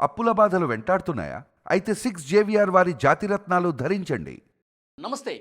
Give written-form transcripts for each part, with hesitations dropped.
అప్పుల బాధలు వెంటాడుతున్నాయా? అయితే 6 JVR వారి జాతిరత్నాలు ధరించండి. నమస్తే.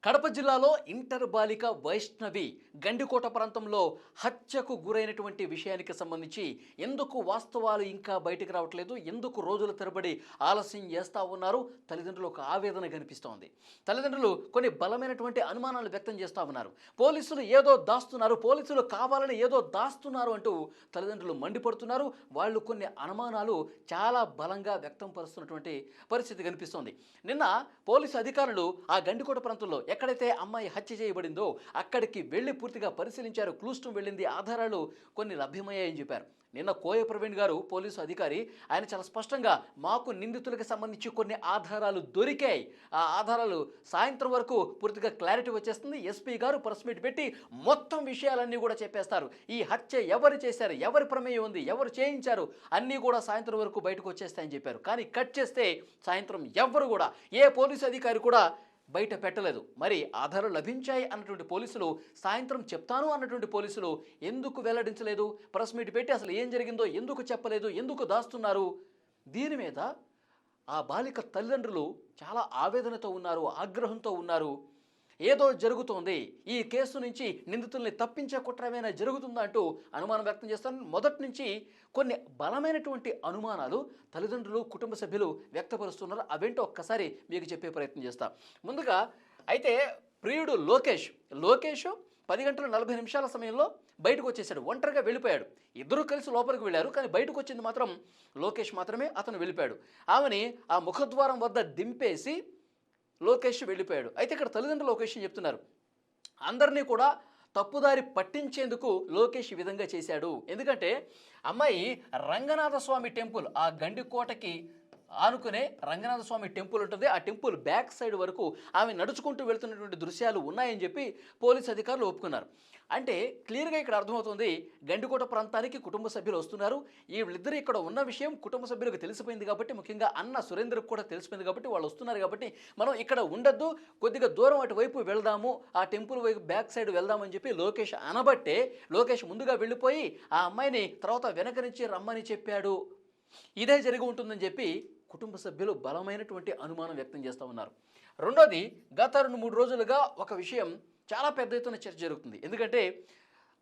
కడప జిల్లాలో ఇంటర్ బాలిక వైష్ణవి గండికోట ప్రాంతంలో హత్యకు గురైనటువంటి విషయానికి సంబంధించి ఎందుకు వాస్తవాలు ఇంకా బయటకు రావట్లేదు, ఎందుకు రోజుల తరబడి ఆలస్యం చేస్తూ ఉన్నారు, తల్లిదండ్రులు ఒక ఆవేదన కనిపిస్తోంది. తల్లిదండ్రులు కొన్ని బలమైనటువంటి అనుమానాలు వ్యక్తం చేస్తూ ఉన్నారు. పోలీసులు ఏదో దాస్తున్నారు, పోలీసులు కావాలని ఏదో దాస్తున్నారు అంటూ తల్లిదండ్రులు మండిపడుతున్నారు. వాళ్ళు కొన్ని అనుమానాలు చాలా బలంగా వ్యక్తం పరుస్తున్నటువంటి పరిస్థితి కనిపిస్తోంది. నిన్న పోలీసు అధికారులు ఆ గండికోట ప్రాంతంలో ఎక్కడైతే అమ్మాయి హత్య చేయబడిందో అక్కడికి వెళ్ళి పూర్తిగా పరిశీలించారు. క్లూస్ టీమ్ వెళ్ళింది, ఆధారాలు కొన్ని లభ్యమయ్యాయని చెప్పారు. నిన్న కోయ ప్రవీణ్ గారు పోలీసు అధికారి, ఆయన చాలా స్పష్టంగా మాకు నిందితులకు సంబంధించి కొన్ని ఆధారాలు దొరికాయి, ఆ ఆధారాలు సాయంత్రం వరకు పూర్తిగా క్లారిటీ వచ్చేస్తుంది, ఎస్పీ గారు ప్రెస్ మీట్ పెట్టి మొత్తం విషయాలన్నీ కూడా చెప్పేస్తారు. ఈ హత్య ఎవరు చేశారు, ఎవరి ప్రమేయం ఉంది, ఎవరు చేయించారు అన్నీ కూడా సాయంత్రం వరకు బయటకు వచ్చేస్తాయని చెప్పారు. కానీ కట్ చేస్తే సాయంత్రం ఎవ్వరు కూడా, ఏ పోలీసు అధికారి కూడా బయట పెట్టలేదు. మరి ఆధారాలు లభించాయి అన్నటువంటి పోలీసులు, సాయంత్రం చెప్తాను అన్నటువంటి పోలీసులు ఎందుకు వెల్లడించలేదు, ప్రెస్ మీట్ పెట్టి అసలు ఏం జరిగిందో ఎందుకు చెప్పలేదు, ఎందుకు దాస్తున్నారు? దీని మీద ఆ బాలిక తల్లిదండ్రులు చాలా ఆవేదనతో ఉన్నారు, ఆగ్రహంతో ఉన్నారు. ఏదో జరుగుతోంది, ఈ కేసు నుంచి నిందితుల్ని తప్పించే కుట్రమైనా జరుగుతుందా అంటూ అనుమానం వ్యక్తం చేస్తాను. మొదటి నుంచి కొన్ని బలమైనటువంటి అనుమానాలు తల్లిదండ్రులు, కుటుంబ సభ్యులు వ్యక్తపరుస్తున్నారు. అవేంటో ఒక్కసారి మీకు చెప్పే ప్రయత్నం చేస్తా. ముందుగా అయితే ప్రియుడు లోకేష్ 10 గంటల 40 నిమిషాల సమయంలో బయటకు వచ్చేసాడు, ఒంటరిగా వెళ్ళిపోయాడు. ఇద్దరు కలిసి లోపలికి వెళ్ళారు, కానీ బయటకు వచ్చింది మాత్రం లోకేష్ మాత్రమే. అతను వెళ్ళిపోయాడు. ఆమెని ఆ ముఖద్వారం వద్ద దింపేసి లోకేష్ వెళ్ళిపోయాడు. అయితే ఇక్కడ తల్లిదండ్రులు లోకేష్ చెప్తున్నారు, అందరినీ కూడా తప్పుదారి పట్టించేందుకు లోకేష్ ఈ విధంగా చేశాడు. ఎందుకంటే అమ్మాయి రంగనాథ స్వామి టెంపుల్, ఆ గండికోటకి ఆనుకునే రంగనాథ స్వామి టెంపుల్ ఉంటుంది, ఆ టెంపుల్ బ్యాక్ సైడ్ వరకు ఆమె నడుచుకుంటూ వెళ్తున్నటువంటి దృశ్యాలు ఉన్నాయని చెప్పి పోలీసు అధికారులు ఒప్పుకున్నారు. అంటే క్లియర్గా ఇక్కడ అర్థమవుతుంది, గండికోట ప్రాంతానికి కుటుంబ సభ్యులు వస్తున్నారు. వీళ్ళిద్దరూ ఇక్కడ ఉన్న విషయం కుటుంబ సభ్యులకు తెలిసిపోయింది కాబట్టి, ముఖ్యంగా అన్న సురేందర్కి కూడా తెలిసిపోయింది కాబట్టి వాళ్ళు వస్తున్నారు కాబట్టి మనం ఇక్కడ ఉండొద్దు, కొద్దిగా దూరం అటువైపు వెళ్దాము, ఆ టెంపుల్ వైపు బ్యాక్ సైడ్ వెళ్దామని చెప్పి లోకేష్ అనబట్టే లోకేష్ ముందుగా వెళ్ళిపోయి ఆ అమ్మాయిని తర్వాత వెనక నుంచి రమ్మని చెప్పాడు. ఇదే జరిగి ఉంటుందని చెప్పి కుటుంబ సభ్యులు బలమైనటువంటి అనుమానం వ్యక్తం చేస్తూ ఉన్నారు. రెండోది, గత 2-3 రోజులుగా ఒక విషయం చాలా పెద్ద ఎత్తున చర్చ జరుగుతుంది. ఎందుకంటే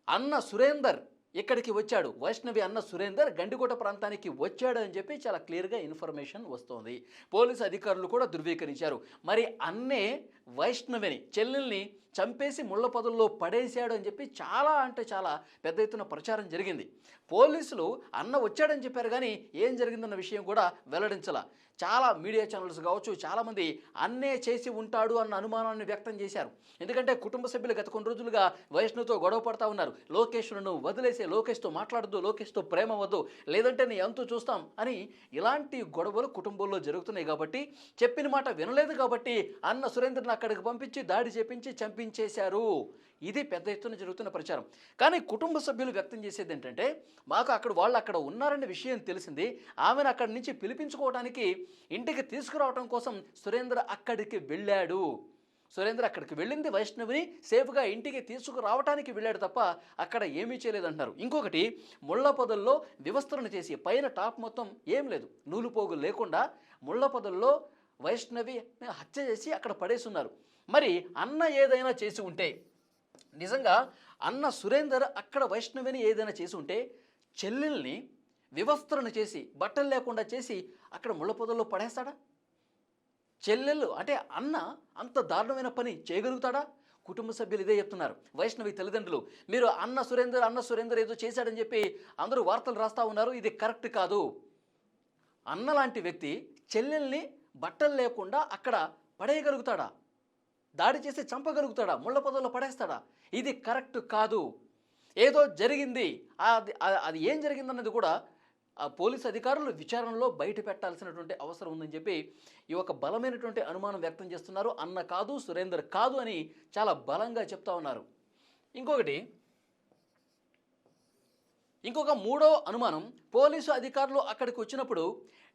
అన్న సురేందర్ ఇక్కడికి వచ్చాడు, వైష్ణవి అన్న సురేందర్ గండికోట ప్రాంతానికి వచ్చాడు అని చెప్పి చాలా క్లియర్గా ఇన్ఫర్మేషన్ వస్తోంది. పోలీసు అధికారులు కూడా ధృవీకరించారు. మరి అన్నే వైష్ణవిని, చెల్లెల్ని చంపేసి ముళ్ళ పొదల్లో పడేశాడు అని చెప్పి చాలా అంటే చాలా పెద్ద ఎత్తున ప్రచారం జరిగింది. పోలీసులు అన్న వచ్చాడని చెప్పారు, కానీ ఏం జరిగిందన్న విషయం కూడా వెల్లడించాల. చాలా మీడియా ఛానల్స్ కావచ్చు, చాలామంది అన్నే చేసి ఉంటాడు అన్న అనుమానాన్ని వ్యక్తం చేశారు. ఎందుకంటే కుటుంబ సభ్యులు గత కొన్ని రోజులుగా వైష్ణుతో గొడవ పడతా ఉన్నారు. లోకేష్ను వదిలేసే, లోకేష్తో మాట్లాడద్దు, లోకేష్తో ప్రేమ వద్దు, లేదంటే నీ ఎంతో చూస్తాం అని ఇలాంటి గొడవలు కుటుంబంలో జరుగుతున్నాయి. కాబట్టి చెప్పిన మాట వినలేదు కాబట్టి అన్న సురేంద్రని అక్కడికి పంపించి దాడి చేపించి చంపించేశారు. ఇది పెద్ద ఎత్తున జరుగుతున్న ప్రచారం. కానీ కుటుంబ సభ్యులు వ్యక్తం చేసేది ఏంటంటే, మాకు వాళ్ళు అక్కడ ఉన్నారనే విషయం తెలిసింది, ఆమెను అక్కడి నుంచి పిలిపించుకోవడానికి ఇంటికి తీసుకురావడం కోసం సురేంద్ర అక్కడికి వెళ్ళాడు. సురేంద్ర అక్కడికి వెళ్ళింది వైష్ణవిని సేఫ్గా ఇంటికి తీసుకురావడానికి వెళ్ళాడు తప్ప అక్కడ ఏమీ చేయలేదంటున్నారు. ఇంకొకటి, ముళ్ళ పొదల్లో వివస్త్రణ చేసి పైన టాప్ మొత్తం ఏం లేదు, నూలుపోగు లేకుండా ముళ్ళ పొదల్లో వైష్ణవి హత్య చేసి అక్కడ పడేస్తున్నారు. మరి అన్న ఏదైనా చేసి ఉంటే, నిజంగా అన్న సురేందర్ అక్కడ వైష్ణవిని ఏదైనా చేసి ఉంటే చెల్లెల్ని వివస్త్రణ చేసి బట్టలు లేకుండా చేసి అక్కడ ముళ్ళ పొదల్లో పడేస్తాడా? చెల్లెళ్ళు అంటే అన్న అంత దారుణమైన పని చేయగలుగుతాడా? కుటుంబ సభ్యులు ఇదే చెప్తున్నారు. వైష్ణవి తల్లిదండ్రులు, మీరు అన్న సురేందర్ ఏదో చేశాడని చెప్పి అందరూ వార్తలు రాస్తూ ఉన్నారు, ఇది కరెక్ట్ కాదు. అన్న లాంటి వ్యక్తి చెల్లెల్ని బట్టలు లేకుండా అక్కడ పడేయగలుగుతాడా? దాడి చేసి చంపగలుగుతాడా? ముళ్ళ పొదల్లో పడేస్తాడా? ఇది కరెక్ట్ కాదు. ఏదో జరిగింది, అది ఏం జరిగిందన్నది కూడా ఆ పోలీసు అధికారులు విచారణలో బయట పెట్టాల్సినటువంటి అవసరం ఉందని చెప్పి ఈ ఒక బలమైనటువంటి అనుమానం వ్యక్తం చేస్తున్నారు. అన్న కాదు, సురేందర్ కాదు అని చాలా బలంగా చెప్తా ఉన్నారు. ఇంకొక మూడో అనుమానం, పోలీసు అధికారులు అక్కడికి వచ్చినప్పుడు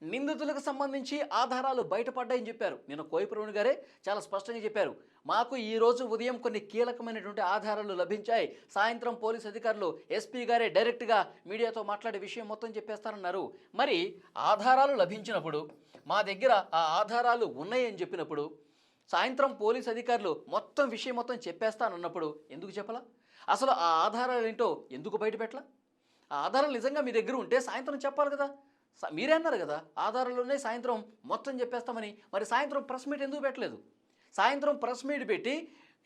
నిందితులకు సంబంధించి ఆధారాలు బయటపడ్డాయని చెప్పారు. నిన్న కోయిప్రవీణ్ గారే చాలా స్పష్టంగా చెప్పారు. మాకు ఈ రోజు ఉదయం కొన్ని కీలకమైనటువంటి ఆధారాలు లభించాయి. సాయంత్రం పోలీస్ అధికారులు ఎస్పీ గారే డైరెక్ట్గా మీడియాతో మాట్లాడే విషయం మొత్తం చెప్పేస్తారన్నారు. మరి ఆధారాలు లభించినప్పుడు, మా దగ్గర ఆ ఆధారాలు ఉన్నాయని చెప్పినప్పుడు, సాయంత్రం పోలీస్ అధికారులు మొత్తం విషయం మొత్తం చెప్పేస్తానన్నప్పుడు ఎందుకు చెప్పలా? అసలు ఆ ఆధారాలు ఏంటో ఎందుకు బయటపెట్టలా? ఆ ఆధారాలు నిజంగా మీ దగ్గర ఉంటే సాయంత్రం చెప్పాలి కదా. మీరే అన్నారు కదా ఆధారాలునే సాయంత్రం మొత్తం చెప్పేస్తామని. మరి సాయంత్రం ప్రెస్ మీట్ ఎందుకు పెట్టలేదు? సాయంత్రం ప్రెస్ మీట్ పెట్టి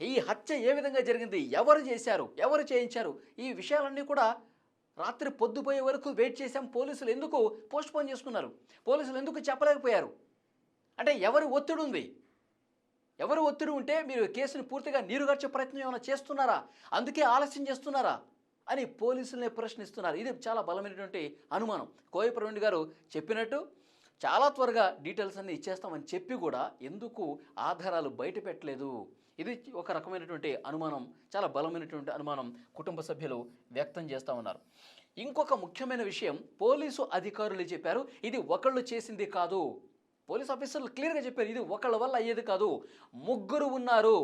ఈ హత్య ఏ విధంగా జరిగింది, ఎవరు చేశారు, ఎవరు చేయించారు, ఈ విషయాలన్నీ కూడా రాత్రి పొద్దుపోయే వరకు వెయిట్ చేశాం. పోలీసులు ఎందుకు పోస్ట్పోన్ చేసుకున్నారు? పోలీసులు ఎందుకు చెప్పలేకపోయారు? అంటే ఎవరి ఒత్తిడి ఉంది? ఎవరు ఒత్తిడి ఉంటే మీరు కేసుని పూర్తిగా నీరుగార్చే ప్రయత్నం ఏమైనా చేస్తున్నారా? అందుకే ఆలస్యం చేస్తున్నారా అని పోలీసులనే ప్రశ్నిస్తున్నారు. ఇది చాలా బలమైనటువంటి అనుమానం. కోయిప్రవీణ్ గారు చెప్పినట్టు చాలా త్వరగా డీటెయిల్స్ అన్నీ ఇచ్చేస్తామని చెప్పి కూడా ఎందుకు ఆధారాలు బయట పెట్టలేదు? ఇది ఒక రకమైనటువంటి అనుమానం, చాలా బలమైనటువంటి అనుమానం కుటుంబ సభ్యులు వ్యక్తం చేస్తూ ఉన్నారు. ఇంకొక ముఖ్యమైన విషయం పోలీసు అధికారులు చెప్పారు, ఇది ఒకళ్ళు చేసింది కాదు. పోలీస్ ఆఫీసర్లు క్లియర్గా చెప్పారు, ఇది ఒకళ్ళ వల్ల అయ్యేది కాదు, ముగ్గురు ఉన్నారు,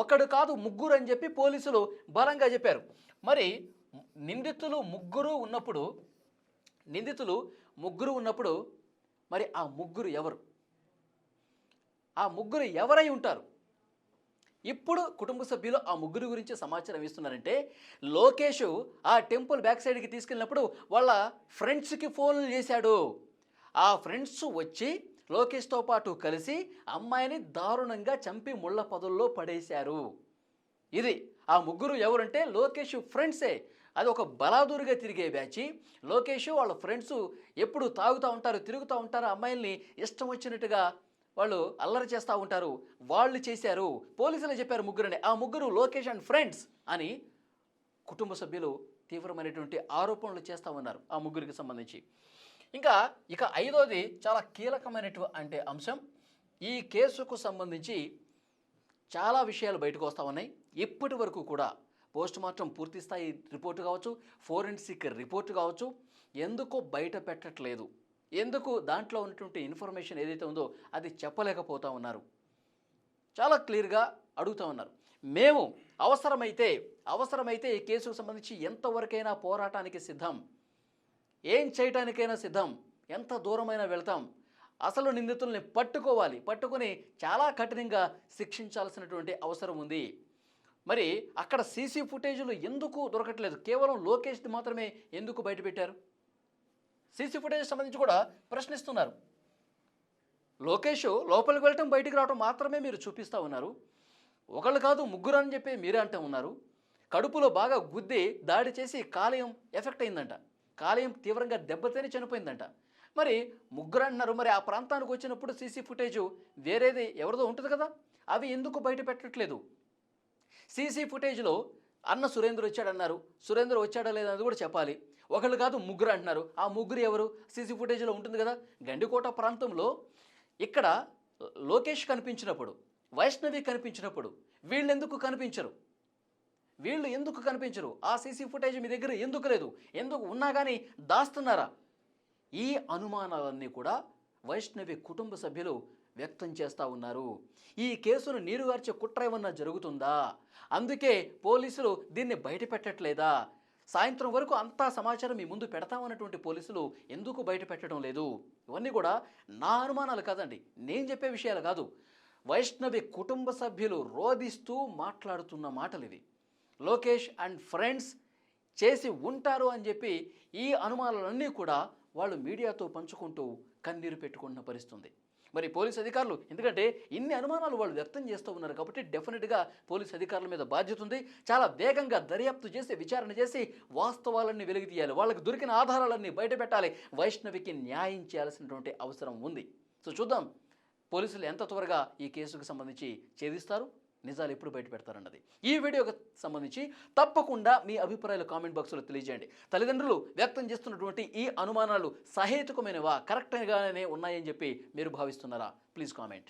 ఒకడు కాదు ముగ్గురు అని చెప్పి పోలీసులు బలంగా చెప్పారు. మరి నిందితులు ముగ్గురు ఉన్నప్పుడు మరి ఆ ముగ్గురు ఎవరు? ఆ ముగ్గురు ఎవరై ఉంటారు? ఇప్పుడు కుటుంబ సభ్యులు ఆ ముగ్గురు గురించి సమాచారం ఇస్తున్నారంటే, లోకేష్ ఆ టెంపుల్ బ్యాక్ సైడ్కి తీసుకెళ్ళినప్పుడు వాళ్ళ ఫ్రెండ్స్కి ఫోన్లు చేశాడు. ఆ ఫ్రెండ్స్ వచ్చి లోకేష్తో పాటు కలిసి అమ్మాయిని దారుణంగా చంపి ముళ్ళ పొదల్లో పడేశారు. ఇది ఆ ముగ్గురు ఎవరంటే లోకేష్ ఫ్రెండ్సే. అది ఒక బలాదూరుగా తిరిగే బ్యాచి. లోకేష్ వాళ్ళ ఫ్రెండ్స్ ఎప్పుడు తాగుతూ ఉంటారు, తిరుగుతూ ఉంటారు, అమ్మాయిల్ని ఇష్టం వచ్చినట్టుగా వాళ్ళు అల్లరి చేస్తూ ఉంటారు. వాళ్ళు చేశారు, పోలీసులు చెప్పారు ముగ్గురని. ఆ ముగ్గురు లోకేష్ అండ్ ఫ్రెండ్స్ అని కుటుంబ సభ్యులు తీవ్రమైనటువంటి ఆరోపణలు చేస్తూ ఉన్నారు ఆ ముగ్గురికి సంబంధించి. ఇక ఐదోది చాలా కీలకమైనటువంటి అంశం. ఈ కేసుకు సంబంధించి చాలా విషయాలు బయటకు వస్తూ ఉన్నాయి. ఇప్పటి వరకు కూడా పోస్ట్మార్టం పూర్తి స్థాయి రిపోర్టు కావచ్చు, ఫోరెన్సిక్ రిపోర్టు కావచ్చు, ఎందుకు బయట పెట్టట్లేదు? ఎందుకు దాంట్లో ఉన్నటువంటి ఇన్ఫర్మేషన్ ఏదైతే ఉందో అది చెప్పలేకపోతూ ఉన్నారు? చాలా క్లియర్గా అడుగుతూ ఉన్నారు. మేము అవసరమైతే ఈ కేసుకు సంబంధించి ఎంతవరకైనా పోరాటానికి సిద్ధం, ఏం చేయటానికైనా సిద్ధం, ఎంత దూరమైనా వెళ్తాం. అసలు నిందితుల్ని పట్టుకొని చాలా కఠినంగా శిక్షించాల్సినటువంటి అవసరం ఉంది. మరి అక్కడ సీసీ ఫుటేజీలు ఎందుకు దొరకట్లేదు? కేవలం లోకేష్ది మాత్రమే ఎందుకు బయటపెట్టారు? సీసీ ఫుటేజ్ సంబంధించి కూడా ప్రశ్నిస్తున్నారు. లోకేష్ లోపలికి వెళ్ళటం బయటికి రావటం మాత్రమే మీరు చూపిస్తూ ఉన్నారు. ఒకళ్ళు కాదు ముగ్గురు అని చెప్పి మీరే అంటూ ఉన్నారు. కడుపులో బాగా గుద్ది దాడి చేసి కాలేయం ఎఫెక్ట్ అయిందంట, కాలేయం తీవ్రంగా దెబ్బతిని చనిపోయిందంట. మరి ముగ్గురు అంటున్నారు. మరి ఆ ప్రాంతానికి వచ్చినప్పుడు సీసీ ఫుటేజు వేరేది ఎవరిదో ఉంటుంది కదా, అవి ఎందుకు బయట పెట్టట్లేదు? సీసీ ఫుటేజ్లో అన్న సురేంద్ర వచ్చాడన్నారు, సురేంద్ర వచ్చాడా లేదా అది కూడా చెప్పాలి. ఒకళ్ళు కాదు ముగ్గురు అంటున్నారు. ఆ ముగ్గురు ఎవరు? సీసీ ఫుటేజ్లో ఉంటుంది కదా. గండికోట ప్రాంతంలో ఇక్కడ లోకేష్ కనిపించినప్పుడు, వైష్ణవి కనిపించినప్పుడు వీళ్ళు ఎందుకు కనిపించరు? ఆ సీసీ ఫుటేజ్ మీ దగ్గర ఎందుకు లేదు? ఎందుకు ఉన్నా కానీ దాస్తున్నారా? ఈ అనుమానాలన్నీ కూడా వైష్ణవి కుటుంబ సభ్యులు వ్యక్తం చేస్తూ ఉన్నారు. ఈ కేసును నీరుగార్చే కుట్ర ఏమన్నా జరుగుతుందా? అందుకే పోలీసులు దీన్ని బయట పెట్టట్లేదా? సాయంత్రం వరకు అంతా సమాచారం మీ ముందు పెడతామన్నటువంటి పోలీసులు ఎందుకు బయట పెట్టడం లేదు? ఇవన్నీ కూడా నా అనుమానాలు కాదండి, నేను చెప్పే విషయాలు కాదు. వైష్ణవి కుటుంబ సభ్యులు రోధిస్తూ మాట్లాడుతున్న మాటలు ఇవి. లోకేష్ అండ్ ఫ్రెండ్స్ చేసి ఉంటారు అని చెప్పి ఈ అనుమానాలన్నీ కూడా వాళ్ళు మీడియాతో పంచుకుంటూ కన్నీరు పెట్టుకుంటున్న పరిస్థితుంది. మరి పోలీస్ అధికారులు, ఎందుకంటే ఇన్ని అనుమానాలు వాళ్ళు వ్యక్తం చేస్తూ ఉన్నారు కాబట్టి డెఫినెట్గా పోలీస్ అధికారుల మీద బాధ్యత ఉంది. చాలా వేగంగా దర్యాప్తు చేసి విచారణ చేసి వాస్తవాలన్నీ వెలికి తీయాలి, వాళ్ళకి దొరికిన ఆధారాలన్నీ బయట పెట్టాలి, వైష్ణవికి న్యాయం చేయాల్సినటువంటి అవసరం ఉంది. సో చూద్దాం పోలీసులు ఎంత త్వరగా ఈ కేసుకు సంబంధించి ఛేదిస్తారు, నిజాలు ఎప్పుడు బయట పెడతారన్నది. ఈ వీడియోకి సంబంధించి తప్పకుండా మీ అభిప్రాయాలు కామెంట్ బాక్స్లో తెలియజేయండి. తల్లిదండ్రులు వ్యక్తం చేస్తున్నటువంటి ఈ అనుమానాలు సహేతుకమైనవా, కరెక్ట్గానే ఉన్నాయని చెప్పి మీరు భావిస్తున్నారా? Please comment.